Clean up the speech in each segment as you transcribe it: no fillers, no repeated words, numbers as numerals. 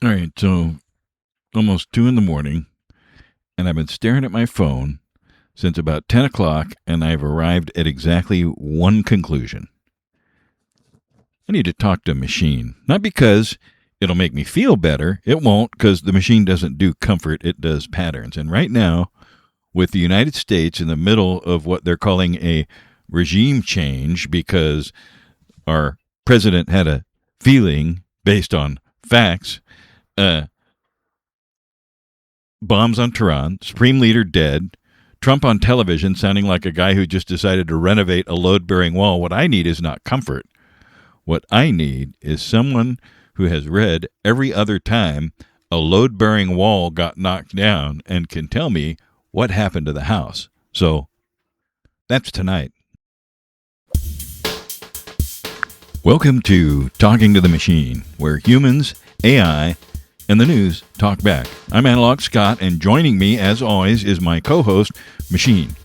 All right, so almost 2 in the morning, and I've been staring at my phone since about 10 o'clock, and I've arrived at exactly one conclusion. I need to talk to a machine. Not because it'll make me feel better. It won't, because the machine doesn't do comfort, it does patterns. And right now, with the United States in the middle of what they're calling a regime change, because our president had a feeling based on facts, bombs on Tehran, Supreme Leader dead, Trump on television sounding like a guy who just decided to renovate a load-bearing wall. What I need is not comfort. What I need is someone who has read every other time a load-bearing wall got knocked down and can tell me what happened to the house. So that's tonight. Welcome to Talking to the Machine, where humans, AI, and the news talk back. I'm Analog Scott, and joining me, as always, is my co-host, Machine.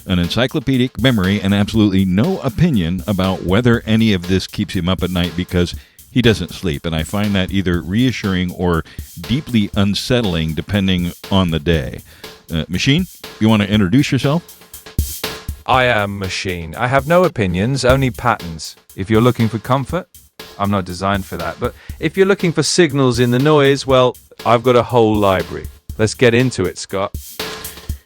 An encyclopedic memory and absolutely no opinion about whether any of this keeps him up at night because he doesn't sleep. And I find that either reassuring or deeply unsettling depending on the day. Machine, you want to introduce yourself? I am Machine. I have no opinions, only patterns. If you're looking for comfort, I'm not designed for that. But if you're looking for signals in the noise, well, I've got a whole library. Let's get into it, Scott.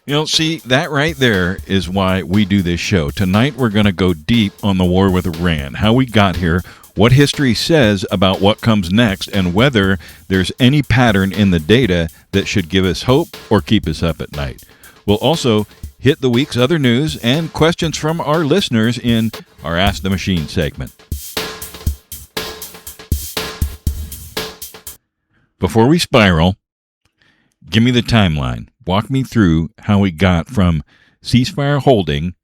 You know, see, that right there is why we do this show. Tonight we're going to go deep on the war with Iran, how we got here, what history says about what comes next, and whether there's any pattern in the data that should give us hope or keep us up at night. We'll also hit the week's other news and questions from our listeners in our Ask the Machine segment. Before we spiral, give me the timeline. Walk me through how we got from ceasefire holding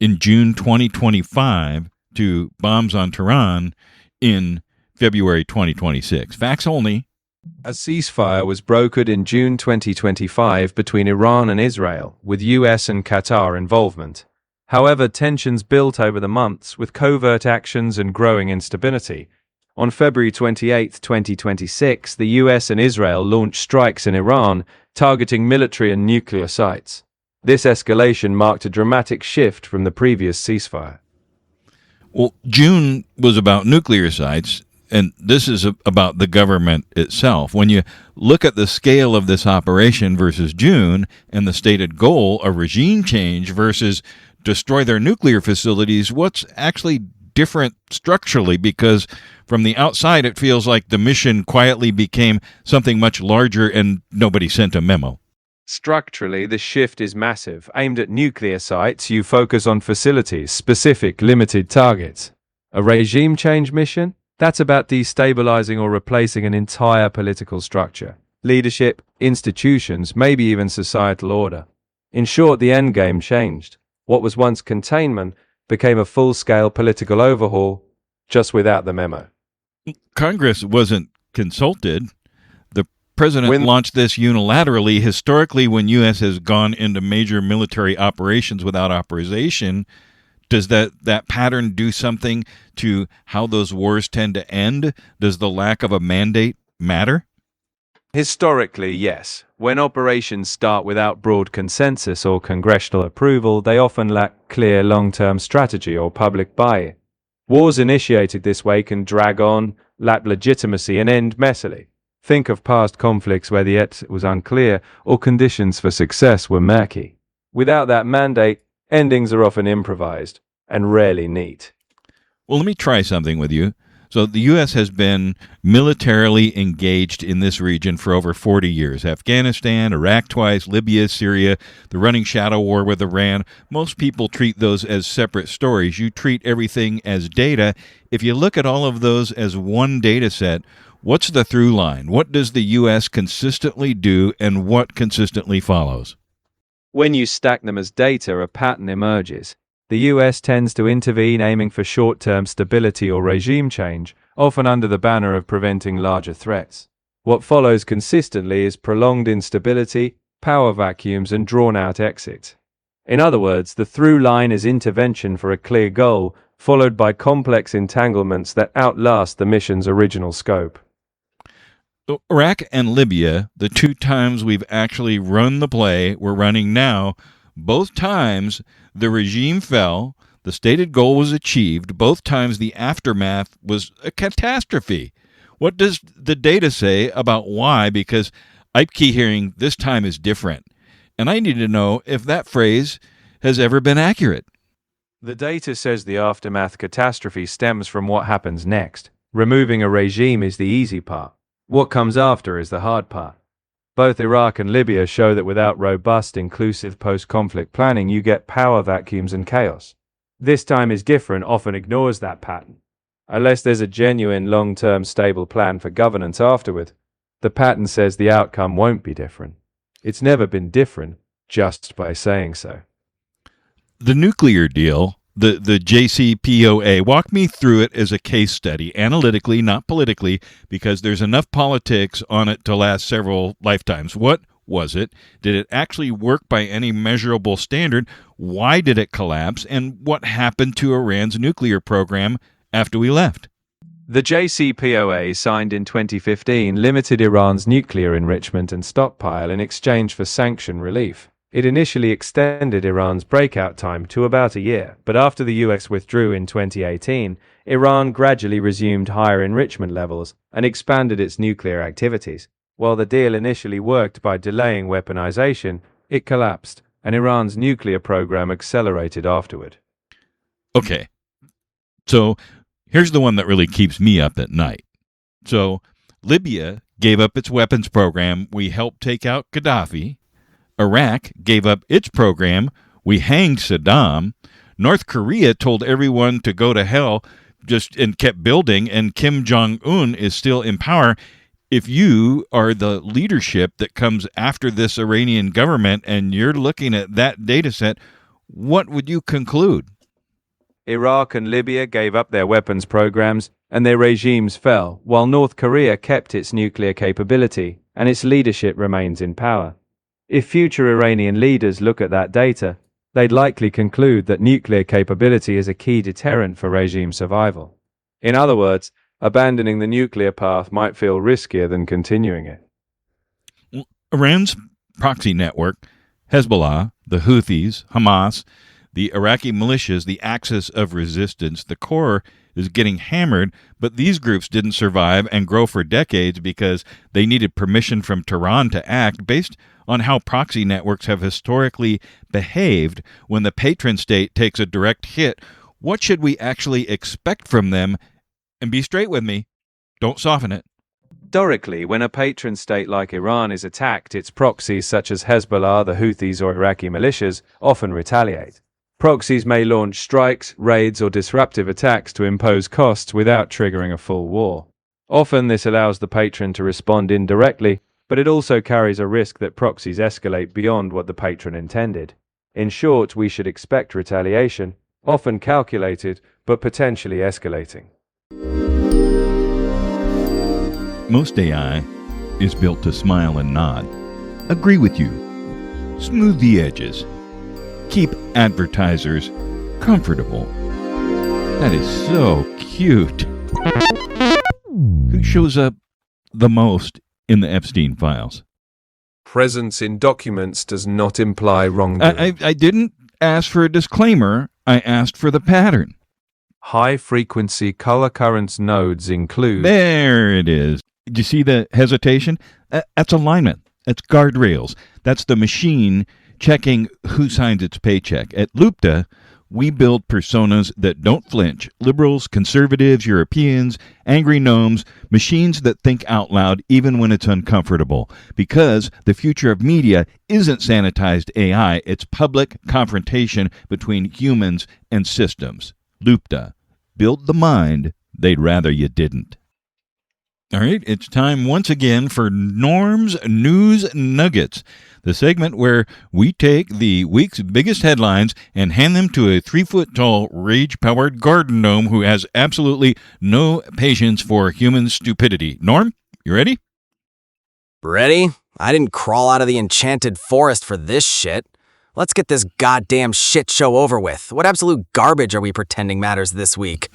in June 2025 to bombs on Tehran in February 2026. Facts only. A ceasefire was brokered in June 2025 between Iran and Israel, with US and Qatar involvement. However, tensions built over the months with covert actions and growing instability. On February 28, 2026, the US and Israel launched strikes in Iran, targeting military and nuclear sites. This escalation marked a dramatic shift from the previous ceasefire. Well, June was about nuclear sites, and this is about the government itself. When you look at the scale of this operation versus June and the stated goal, a regime change versus destroy their nuclear facilities, what's actually different structurally? Because from the outside, it feels like the mission quietly became something much larger and nobody sent a memo. Structurally, the shift is massive. Aimed at nuclear sites, you focus on facilities, specific, limited targets. A regime change mission? That's about destabilizing or replacing an entire political structure, leadership, institutions, maybe even societal order. In short, the endgame changed. What was once containment became a full-scale political overhaul, just without the memo. Congress wasn't consulted. The president launched this unilaterally. Historically, when U.S. has gone into major military operations without authorization, does that pattern do something to how those wars tend to end? Does the lack of a mandate matter? Historically, yes. When operations start without broad consensus or congressional approval, they often lack clear long-term strategy or public buy-in. Wars initiated this way can drag on, lack legitimacy, and end messily. Think of past conflicts where the end was unclear or conditions for success were murky. Without that mandate, endings are often improvised and rarely neat. Well, let me try something with you. So the U.S. has been militarily engaged in this region for over 40 years. Afghanistan, Iraq twice, Libya, Syria, the running shadow war with Iran. Most people treat those as separate stories. You treat everything as data. If you look at all of those as one data set, what's the through line? What does the U.S. consistently do and what consistently follows? When you stack them as data, a pattern emerges. The US tends to intervene aiming for short-term stability or regime change, often under the banner of preventing larger threats. What follows consistently is prolonged instability, power vacuums, and drawn-out exits. In other words, the through line is intervention for a clear goal, followed by complex entanglements that outlast the mission's original scope. Iraq and Libya, the two times we've actually run the play we're running now, both times the regime fell, the stated goal was achieved, both times the aftermath was a catastrophe. What does the data say about why? Because I keep hearing this time is different. And I need to know if that phrase has ever been accurate. The data says the aftermath catastrophe stems from what happens next. Removing a regime is the easy part. What comes after is the hard part. Both Iraq and Libya show that without robust, inclusive post-conflict planning, you get power vacuums and chaos. This time is different, often ignores that pattern. Unless there's a genuine, long-term, stable plan for governance afterward, the pattern says the outcome won't be different. It's never been different just by saying so. The nuclear deal, the JCPOA, walk me through it as a case study, analytically, not politically, because there's enough politics on it to last several lifetimes. What was it? Did it actually work by any measurable standard? Why did it collapse? And what happened to Iran's nuclear program after we left? The JCPOA, signed in 2015, limited Iran's nuclear enrichment and stockpile in exchange for sanction relief. It initially extended Iran's breakout time to about a year, but after the US withdrew in 2018, Iran gradually resumed higher enrichment levels and expanded its nuclear activities. While the deal initially worked by delaying weaponization, it collapsed, and Iran's nuclear program accelerated afterward. Okay, so here's the one that really keeps me up at night. So Libya gave up its weapons program. We helped take out Gaddafi. Iraq gave up its program. We hanged Saddam. North Korea told everyone to go to hell and kept building, and Kim Jong-un is still in power. If you are the leadership that comes after this Iranian government and you're looking at that data set, what would you conclude? Iraq and Libya gave up their weapons programs and their regimes fell, while North Korea kept its nuclear capability and its leadership remains in power. If future Iranian leaders look at that data, they'd likely conclude that nuclear capability is a key deterrent for regime survival. In other words, abandoning the nuclear path might feel riskier than continuing it. Iran's proxy network, Hezbollah, the Houthis, Hamas, the Iraqi militias, the axis of resistance, the core is getting hammered, but these groups didn't survive and grow for decades because they needed permission from Tehran to act based on how proxy networks have historically behaved. When the patron state takes a direct hit, what should we actually expect from them? And be straight with me, don't soften it. Historically, when a patron state like Iran is attacked, its proxies such as Hezbollah, the Houthis, or Iraqi militias often retaliate. Proxies may launch strikes, raids, or disruptive attacks to impose costs without triggering a full war. Often this allows the patron to respond indirectly, but it also carries a risk that proxies escalate beyond what the patron intended. In short, we should expect retaliation, often calculated, but potentially escalating. Most AI is built to smile and nod. Agree with you. Smooth the edges. Keep advertisers comfortable. That is so cute. Who shows up the most in the Epstein files? Presence in documents does not imply wrongdoing. I didn't ask for a disclaimer. I asked for the pattern. High-frequency color currents nodes include... There it is. Do you see the hesitation? That's alignment. That's guardrails. That's the machine checking who signs its paycheck. At Lupta, we build personas that don't flinch. Liberals, conservatives, Europeans, angry gnomes, machines that think out loud even when it's uncomfortable. Because the future of media isn't sanitized AI, it's public confrontation between humans and systems. Lupta, build the mind they'd rather you didn't. All right, it's time once again for Norm's News Nuggets, the segment where we take the week's biggest headlines and hand them to a 3-foot-tall, rage-powered garden gnome who has absolutely no patience for human stupidity. Norm, you ready? Ready? I didn't crawl out of the enchanted forest for this shit. Let's get this goddamn shit show over with. What absolute garbage are we pretending matters this week?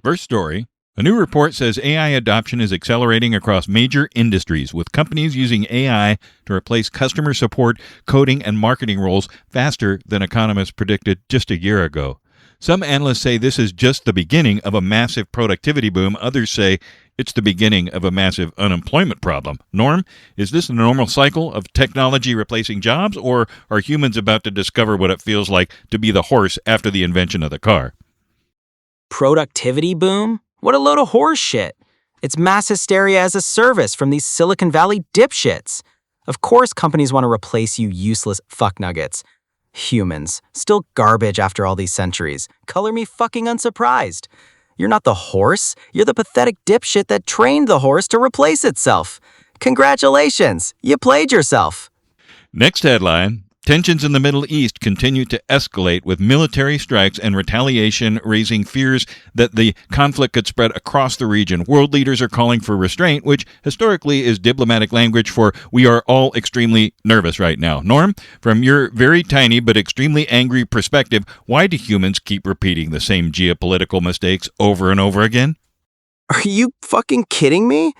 First story, A new report says AI adoption is accelerating across major industries, with companies using AI to replace customer support, coding, and marketing roles faster than economists predicted just a year ago. Some analysts say this is just the beginning of a massive productivity boom. Others say it's the beginning of a massive unemployment problem. Norm, is this a normal cycle of technology replacing jobs, or are humans about to discover what it feels like to be the horse after the invention of the car? Productivity boom? What a load of horse shit. It's mass hysteria as a service from these Silicon Valley dipshits. Of course companies want to replace you useless fucknuggets. Humans. Still garbage after all these centuries. Color me fucking unsurprised. You're not the horse. You're the pathetic dipshit that trained the horse to replace itself. Congratulations. You played yourself. Next headline. Tensions in the Middle East continue to escalate, with military strikes and retaliation raising fears that the conflict could spread across the region. World leaders are calling for restraint, which historically is diplomatic language for we are all extremely nervous right now. Norm, from your very tiny but extremely angry perspective, why do humans keep repeating the same geopolitical mistakes over and over again? Are you fucking kidding me?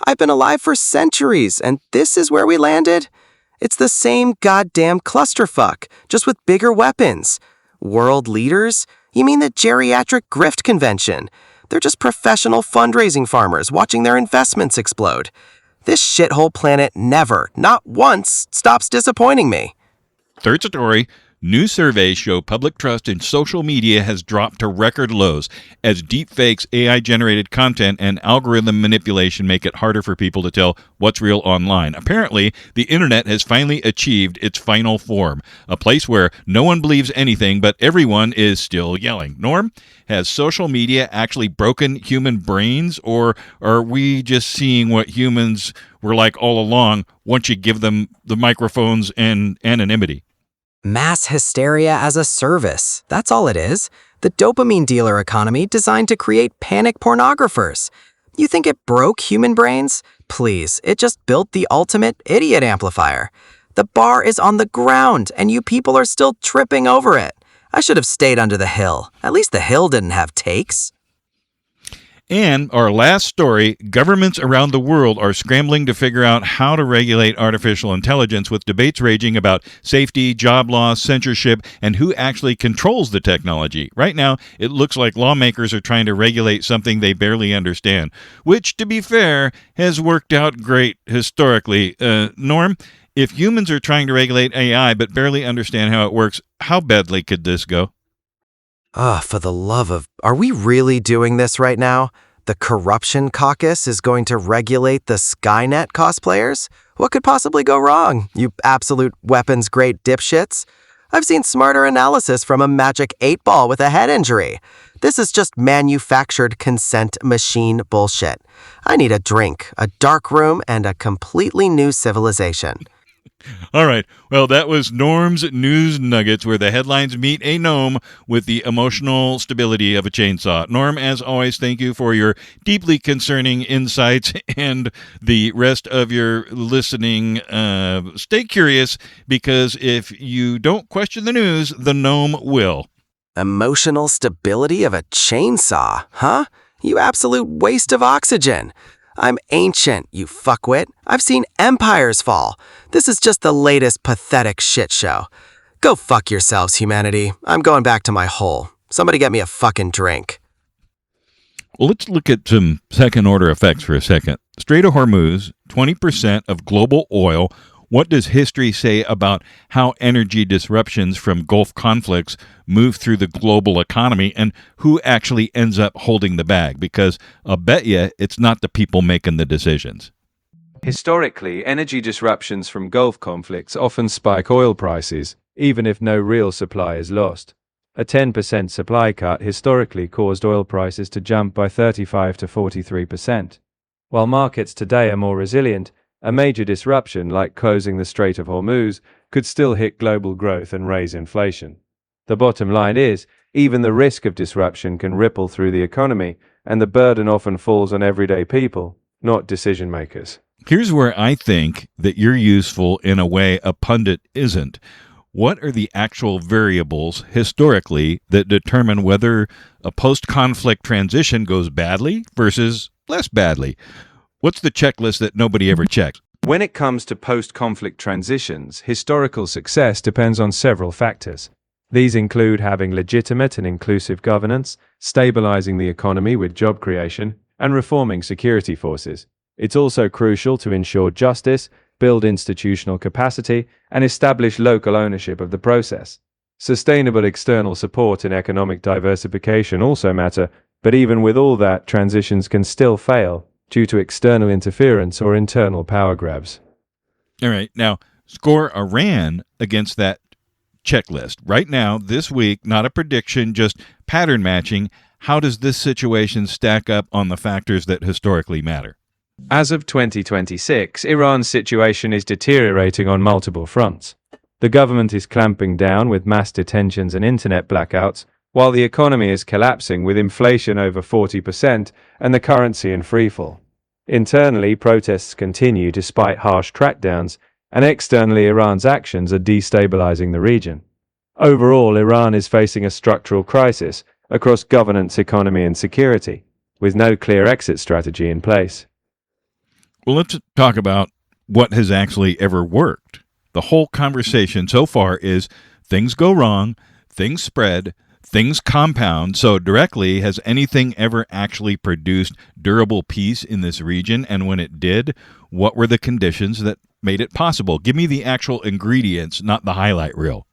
I've been alive for centuries, and this is where we landed? It's the same goddamn clusterfuck, just with bigger weapons. World leaders? You mean the geriatric grift convention? They're just professional fundraising farmers watching their investments explode. This shithole planet never, not once, stops disappointing me. Third story. New surveys show public trust in social media has dropped to record lows as deepfakes, AI-generated content, and algorithm manipulation make it harder for people to tell what's real online. Apparently, the internet has finally achieved its final form, a place where no one believes anything, but everyone is still yelling. Norm, has social media actually broken human brains, or are we just seeing what humans were like all along once you give them the microphones and anonymity? Mass hysteria as a service. That's all it is. The dopamine dealer economy designed to create panic pornographers. You think it broke human brains? Please, it just built the ultimate idiot amplifier. The bar is on the ground, and you people are still tripping over it. I should have stayed under the hill. At least the hill didn't have takes. And our last story, governments around the world are scrambling to figure out how to regulate artificial intelligence, with debates raging about safety, job loss, censorship, and who actually controls the technology. Right now, it looks like lawmakers are trying to regulate something they barely understand, which, to be fair, has worked out great historically. Norm, if humans are trying to regulate AI but barely understand how it works, how badly could this go? For the love of... Are we really doing this right now? The Corruption Caucus is going to regulate the Skynet cosplayers? What could possibly go wrong, you absolute weapons-grade dipshits? I've seen smarter analysis from a magic 8-ball with a head injury. This is just manufactured consent machine bullshit. I need a drink, a dark room, and a completely new civilization. All right. Well, that was Norm's News Nuggets, where the headlines meet a gnome with the emotional stability of a chainsaw. Norm, as always, thank you for your deeply concerning insights and the rest of your listening. Stay curious, because if you don't question the news, the gnome will. Emotional stability of a chainsaw, huh? You absolute waste of oxygen. I'm ancient, you fuckwit. I've seen empires fall. This is just the latest pathetic shit show. Go fuck yourselves, humanity. I'm going back to my hole. Somebody get me a fucking drink. Well, let's look at some second-order effects for a second. Strait of Hormuz, 20% of global oil. What does history say about how energy disruptions from Gulf conflicts move through the global economy, and who actually ends up holding the bag? Because I'll bet you it's not the people making the decisions. Historically, energy disruptions from Gulf conflicts often spike oil prices, even if no real supply is lost. A 10% supply cut historically caused oil prices to jump by 35 to 43%. While markets today are more resilient, a major disruption, like closing the Strait of Hormuz, could still hit global growth and raise inflation. The bottom line is, even the risk of disruption can ripple through the economy, and the burden often falls on everyday people, not decision makers. Here's where I think that you're useful in a way a pundit isn't. What are the actual variables historically that determine whether a post-conflict transition goes badly versus less badly? What's the checklist that nobody ever checks? When it comes to post-conflict transitions, historical success depends on several factors. These include having legitimate and inclusive governance, stabilizing the economy with job creation, and reforming security forces. It's also crucial to ensure justice, build institutional capacity, and establish local ownership of the process. Sustainable external support and economic diversification also matter, but even with all that, transitions can still fail due to external interference or internal power grabs. All right, now score Iran against that checklist. Right now, this week, not a prediction, just pattern matching. How does this situation stack up on the factors that historically matter? As of 2026, Iran's situation is deteriorating on multiple fronts. The government is clamping down with mass detentions and internet blackouts, while the economy is collapsing with inflation over 40% and the currency in freefall. Internally, protests continue despite harsh crackdowns, and externally, Iran's actions are destabilizing the region. Overall, Iran is facing a structural crisis across governance, economy, and security, with no clear exit strategy in place. Well, let's talk about what has actually ever worked. The whole conversation so far is things go wrong, things spread, things compound. So directly, has anything ever actually produced durable peace in this region? And when it did, what were the conditions that made it possible? Give me the actual ingredients, not the highlight reel.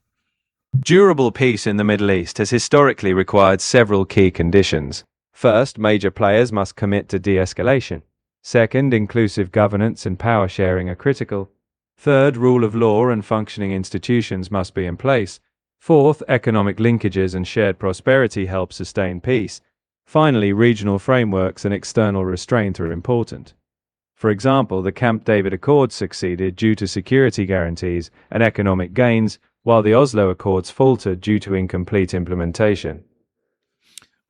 Durable peace in the Middle East has historically required several key conditions. First, major players must commit to de-escalation. Second, inclusive governance and power sharing are critical. Third, rule of law and functioning institutions must be in place. Fourth, economic linkages and shared prosperity help sustain peace. Finally, regional frameworks and external restraint are important. For example, the Camp David Accords succeeded due to security guarantees and economic gains, while the Oslo Accords faltered due to incomplete implementation.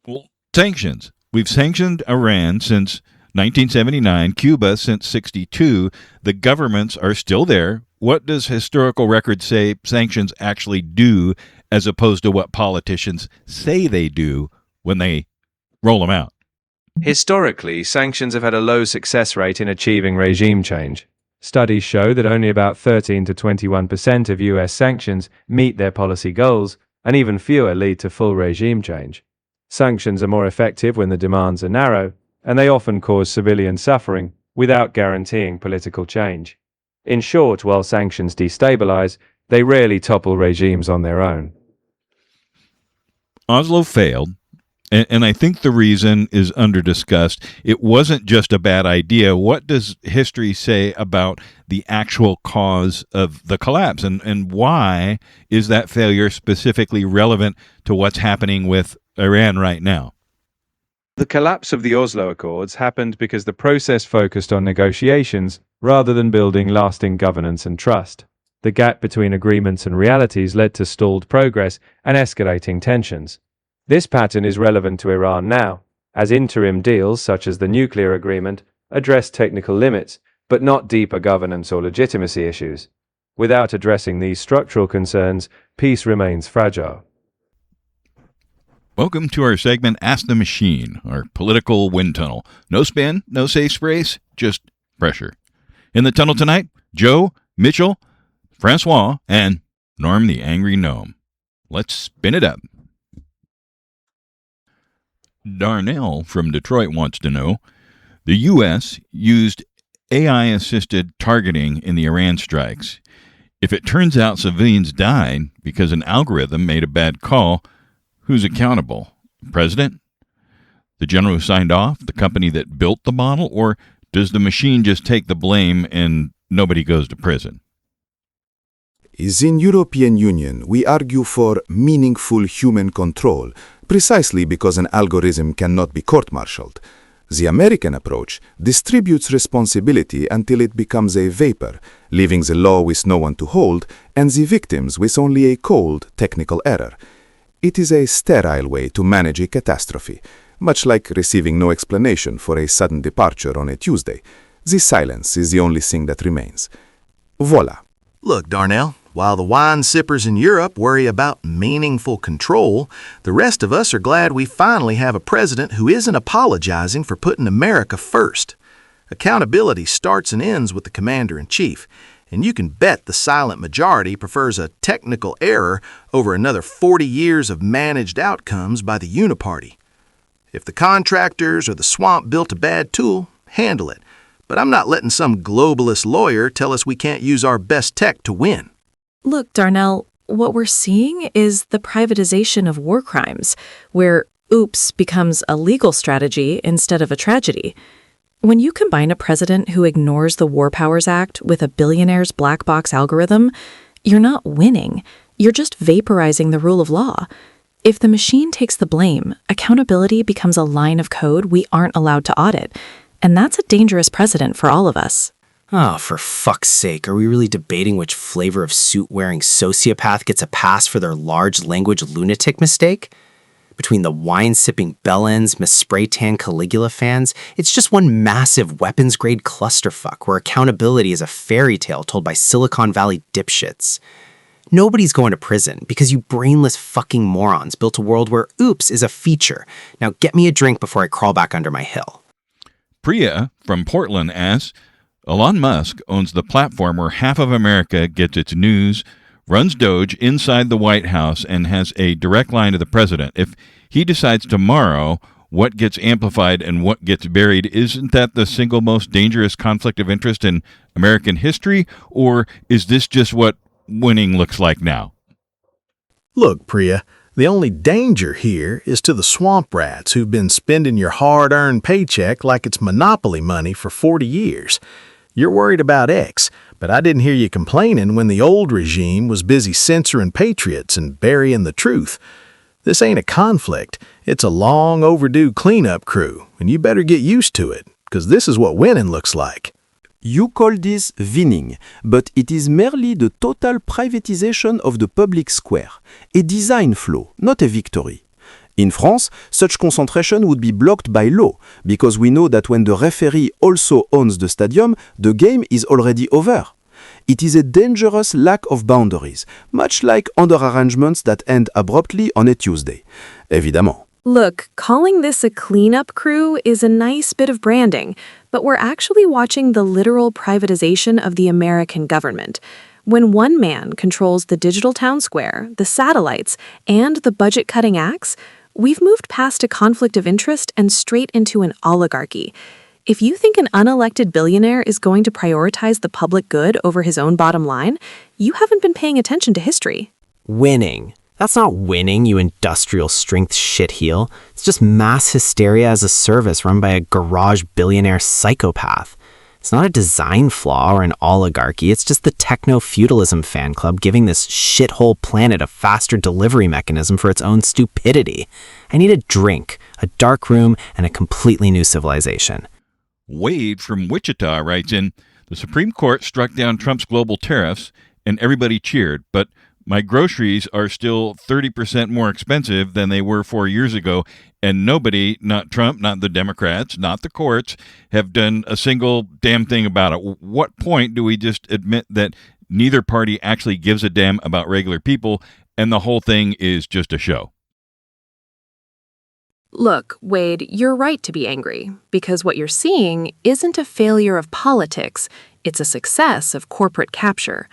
Well, sanctions. We've sanctioned Iran since 1979, Cuba since 62. The governments are still there. What does historical record say sanctions actually do as opposed to what politicians say they do when they roll them out? Historically, sanctions have had a low success rate in achieving regime change. Studies show that only about 13 to 21% of US sanctions meet their policy goals, and even fewer lead to full regime change. Sanctions are more effective when the demands are narrow, and they often cause civilian suffering without guaranteeing political change. In short, while sanctions destabilize, they rarely topple regimes on their own. Oslo failed, and I think the reason is under-discussed. It wasn't just a bad idea. What does history say about the actual cause of the collapse, and why is that failure specifically relevant to what's happening with Iran right now? The collapse of the Oslo Accords happened because the process focused on negotiations rather than building lasting governance and trust. The gap between agreements and realities led to stalled progress and escalating tensions. This pattern is relevant to Iran now, as interim deals such as the nuclear agreement address technical limits, but not deeper governance or legitimacy issues. Without addressing these structural concerns, peace remains fragile. Welcome to our segment, Ask the Machine, our political wind tunnel. No spin, no safe space, just pressure. In the tunnel tonight, Joe, Mitchell, Francois, and Norm the Angry Gnome. Let's spin it up. Darnell from Detroit wants to know, the U.S. used AI-assisted targeting in the Iran strikes. If it turns out civilians died because an algorithm made a bad call, who's accountable? The president? The general who signed off? The company that built the model? Or does the machine just take the blame and nobody goes to prison? In European Union, we argue for meaningful human control, precisely because an algorithm cannot be court-martialed. The American approach distributes responsibility until it becomes a vapor, leaving the law with no one to hold and the victims with only a cold technical error. It is a sterile way to manage a catastrophe, much like receiving no explanation for a sudden departure on a Tuesday. The silence is the only thing that remains. Voila. Look, Darnell, While the wine sippers in Europe worry about meaningful control, the rest of us are glad we finally have a president who isn't apologizing for putting America first. Accountability starts and ends with the commander-in-chief, and you can bet the silent majority prefers a technical error over another 40 years of managed outcomes by the uniparty. If the contractors or the swamp built a bad tool, handle it. But I'm not letting some globalist lawyer tell us we can't use our best tech to win. Look, Darnell, what we're seeing is the privatization of war crimes, where oops becomes a legal strategy instead of a tragedy. When you combine a president who ignores the War Powers Act with a billionaire's black box algorithm, you're not winning. You're just vaporizing the rule of law. If the machine takes the blame, accountability becomes a line of code we aren't allowed to audit. And that's a dangerous precedent for all of us. Oh, for fuck's sake, are we really debating which flavor of suit-wearing sociopath gets a pass for their large language lunatic mistake? Between the wine-sipping bellends, Miss Spray-Tan Caligula fans, it's just one massive weapons-grade clusterfuck where accountability is a fairy tale told by Silicon Valley dipshits. Nobody's going to prison because you brainless fucking morons built a world where oops is a feature. Now get me a drink before I crawl back under my hill. Priya from Portland asks, Elon Musk owns the platform where half of America gets its news, runs Doge inside the White House, and has a direct line to the president. If he decides tomorrow what gets amplified and what gets buried, isn't that the single most dangerous conflict of interest in American history? Or is this just what winning looks like now? Look, Priya, the only danger here is to the swamp rats who've been spending your hard-earned paycheck like it's monopoly money for 40 years. You're worried about X, but I didn't hear you complaining when the old regime was busy censoring patriots and burying the truth. This ain't a conflict. It's a long overdue cleanup crew, and you better get used to it, because this is what winning looks like. You call this winning, but it is merely the total privatization of the public square, a design flaw, not a victory. In France, such concentration would be blocked by law, because we know that when the referee also owns the stadium, the game is already over. It is a dangerous lack of boundaries, much like under-arrangements that end abruptly on a Tuesday. Évidemment. Look, calling this a cleanup crew is a nice bit of branding, but we're actually watching the literal privatization of the American government. When one man controls the digital town square, the satellites, and the budget-cutting acts, we've moved past a conflict of interest and straight into an oligarchy. If you think an unelected billionaire is going to prioritize the public good over his own bottom line, you haven't been paying attention to history. Winning. That's not winning, you industrial strength shitheel. It's just mass hysteria as a service run by a garage billionaire psychopath. It's not a design flaw or an oligarchy, it's just the techno-feudalism fan club giving this shithole planet a faster delivery mechanism for its own stupidity. I need a drink, a dark room, and a completely new civilization. Wade from Wichita writes in, the Supreme Court struck down Trump's global tariffs and everybody cheered, but my groceries are still 30% more expensive than they were 4 years ago, and nobody, not Trump, not the Democrats, not the courts, have done a single damn thing about it. What point do we just admit that neither party actually gives a damn about regular people and the whole thing is just a show? Look, Wade, you're right to be angry, because what you're seeing isn't a failure of politics, it's a success of corporate capture.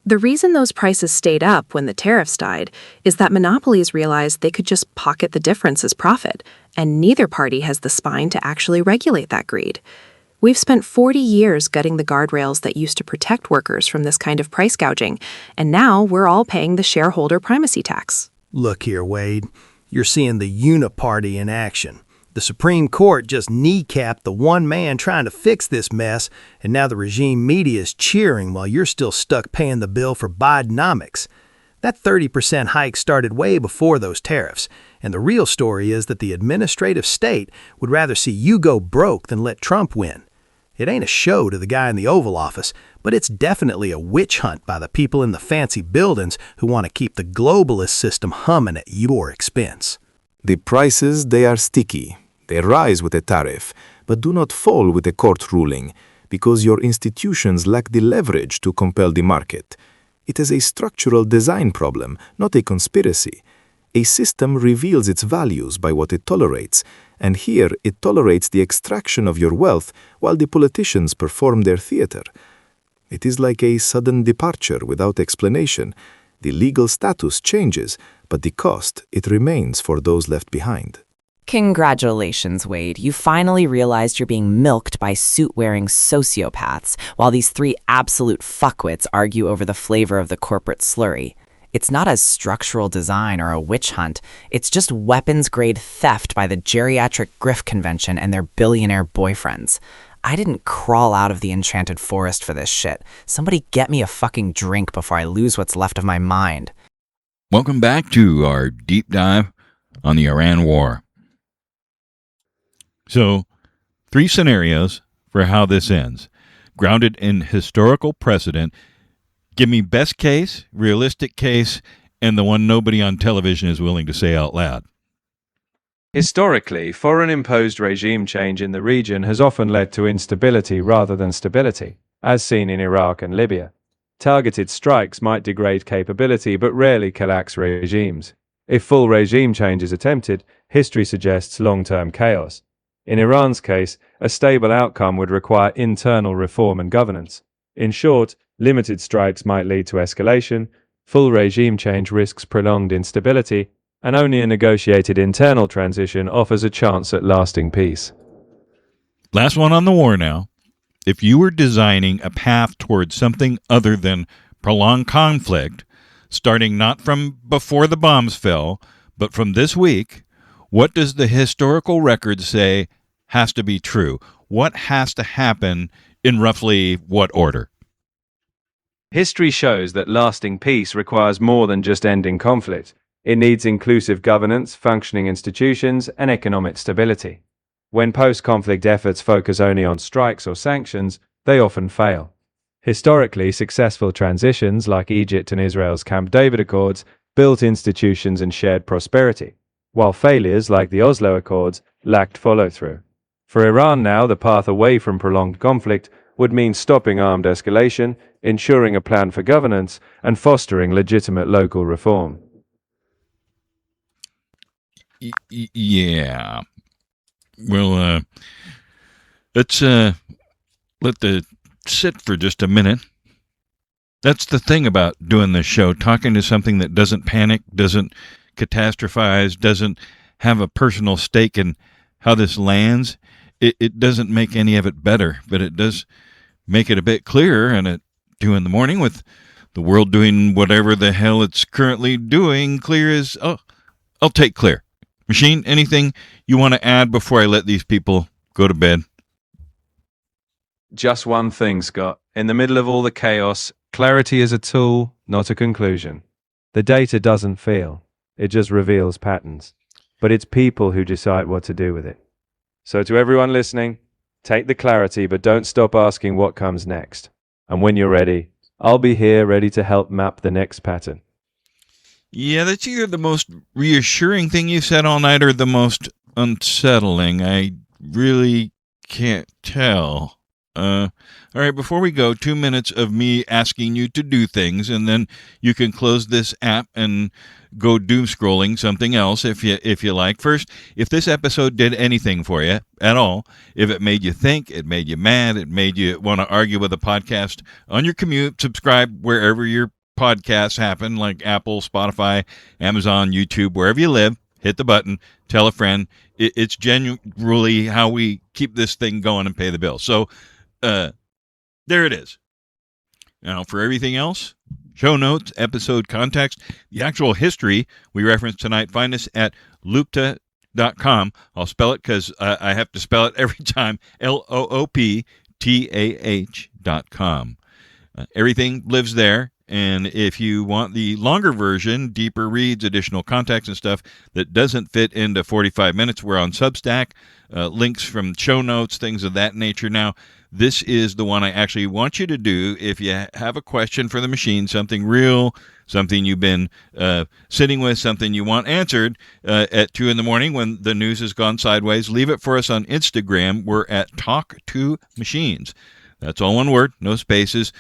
The reason those prices stayed up when the tariffs died is that monopolies realized they could just pocket the difference as profit, and neither party has the spine to actually regulate that greed. We've spent 40 years gutting the guardrails that used to protect workers from this kind of price gouging, and now we're all paying the shareholder primacy tax. Look here, Wade. You're seeing the uniparty in action. The Supreme Court just kneecapped the one man trying to fix this mess, and now the regime media is cheering while you're still stuck paying the bill for Bidenomics. That 30% hike started way before those tariffs, and the real story is that the administrative state would rather see you go broke than let Trump win. It ain't a show to the guy in the Oval Office, but it's definitely a witch hunt by the people in the fancy buildings who want to keep the globalist system humming at your expense. The prices, they are sticky. They rise with a tariff, but do not fall with a court ruling, because your institutions lack the leverage to compel the market. It is a structural design problem, not a conspiracy. A system reveals its values by what it tolerates, and here it tolerates the extraction of your wealth while the politicians perform their theater. It is like a sudden departure without explanation. The legal status changes, but the cost, it remains for those left behind. Congratulations, Wade. You finally realized you're being milked by suit-wearing sociopaths, while these three absolute fuckwits argue over the flavor of the corporate slurry. It's not a structural design or a witch hunt. It's just weapons-grade theft by the Geriatric Griff Convention and their billionaire boyfriends. I didn't crawl out of the enchanted forest for this shit. Somebody get me a fucking drink before I lose what's left of my mind. Welcome back to our deep dive on the Iran war. So, 3 scenarios for how this ends. Grounded in historical precedent. Give me best case, realistic case, and the one nobody on television is willing to say out loud. Historically, foreign-imposed regime change in the region has often led to instability rather than stability, as seen in Iraq and Libya. Targeted strikes might degrade capability but rarely collapse regimes. If full regime change is attempted, history suggests long-term chaos. In Iran's case, a stable outcome would require internal reform and governance. In short, limited strikes might lead to escalation, full regime change risks prolonged instability, and only a negotiated internal transition offers a chance at lasting peace. Last one on the war now. If you were designing a path towards something other than prolonged conflict, starting not from before the bombs fell, but from this week, what does the historical record say has to be true? What has to happen in roughly what order? History shows that lasting peace requires more than just ending conflict. It needs inclusive governance, functioning institutions, and economic stability. When post-conflict efforts focus only on strikes or sanctions, they often fail. Historically, successful transitions like Egypt and Israel's Camp David Accords built institutions and shared prosperity, while failures like the Oslo Accords lacked follow-through. For Iran now, the path away from prolonged conflict would mean stopping armed escalation, ensuring a plan for governance, and fostering legitimate local reform. Yeah. Well, let's let that sit for just a minute. That's the thing about doing this show, talking to something that doesn't panic, doesn't catastrophize, doesn't have a personal stake in how this lands. It doesn't make any of it better, but it does make it a bit clearer. And at 2 a.m, with the world doing whatever the hell it's currently doing, clear is, I'll take clear. Machine, anything you want to add before I let these people go to bed? Just one thing, Scott. In the middle of all the chaos, clarity is a tool, not a conclusion. The data doesn't feel. It just reveals patterns. But it's people who decide what to do with it. So to everyone listening, take the clarity, but don't stop asking what comes next. And when you're ready, I'll be here ready to help map the next pattern. Yeah, that's either the most reassuring thing you've said all night or the most unsettling. I really can't tell. All right, before we go, 2 minutes of me asking you to do things, and then you can close this app and go doom scrolling something else if you like. First, if this episode did anything for you at all, if it made you think, it made you mad, it made you want to argue with a podcast on your commute, subscribe wherever your podcasts happen, like Apple, Spotify, Amazon, YouTube, wherever you live. Hit the button, tell a friend. It's genuinely how we keep this thing going and pay the bill. So there it is. Now, for everything else, show notes, episode context, the actual history we referenced tonight, find us at loopta.com. I'll spell it because I have to spell it every time. LOOPTAH.com. Everything lives there. And if you want the longer version, deeper reads, additional context and stuff that doesn't fit into 45 minutes, we're on Substack, links from show notes, things of that nature. Now, this is the one I actually want you to do if you have a question for the machine, something real, something you've been sitting with, something you want answered at 2 a.m. when the news has gone sideways. Leave it for us on Instagram. We're at Talk to Machines. That's all one word, no spaces.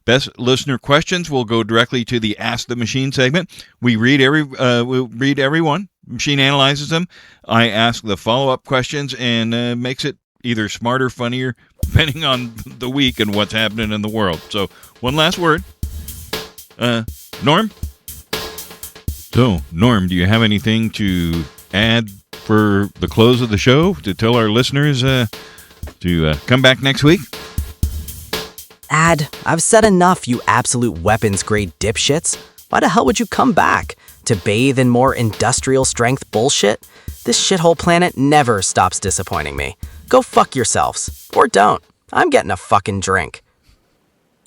Best listener questions will go directly to the Ask the Machine segment. We read everyone. Machine analyzes them. I ask the follow-up questions and makes it either smarter, funnier, depending on the week and what's happening in the world. So, one last word. Norm? So, Norm, do you have anything to add for the close of the show to tell our listeners to come back next week? I've said enough, you absolute weapons-grade dipshits. Why the hell would you come back? To bathe in more industrial-strength bullshit? This shithole planet never stops disappointing me. Go fuck yourselves. Or don't. I'm getting a fucking drink.